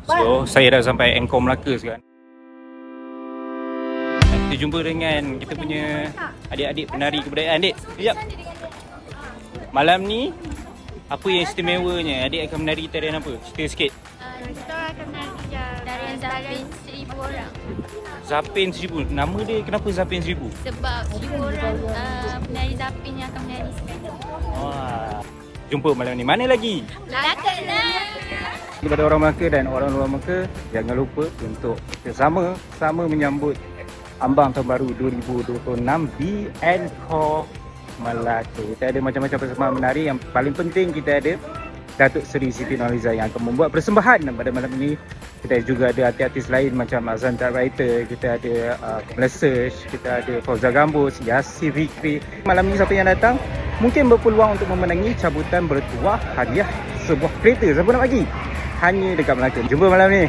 So saya dah sampai Angkor Melaka sekarang. Kita jumpa dengan kita punya adik-adik penari kebudayaan. Adik, sekejap. Malam ni apa yang istimewanya? Adik akan menari tarian apa? Cerita sikit. Kita akan menari tarian Zapin 1000 orang. Zapin 1000. Nama dia kenapa Zapin 1000? Sebab 1000 orang penari Zapin yang akan menari sekali. Wah. Jumpa malam ni. Mana lagi? Melaka lah! Kepada orang Melaka dan orang luar Melaka, jangan lupa untuk kita sama menyambut Ambang Tahun Baru 2026 di Angkor Melaka. Kita ada macam-macam persembahan menari. Yang paling penting kita ada Datuk Seri Siti Nurhaliza yang akan membuat persembahan pada malam ini. Kita juga ada artis-artis lain macam Azan Writer, kita ada Melsearch, kita ada Fauzal Gambus, Yasir Fikri. Malam ini siapa yang datang mungkin berpeluang untuk memenangi cabutan bertuah hadiah sebuah kereta. Siapa nak bagi? Hanya dekat Melaka. Jumpa malam ni.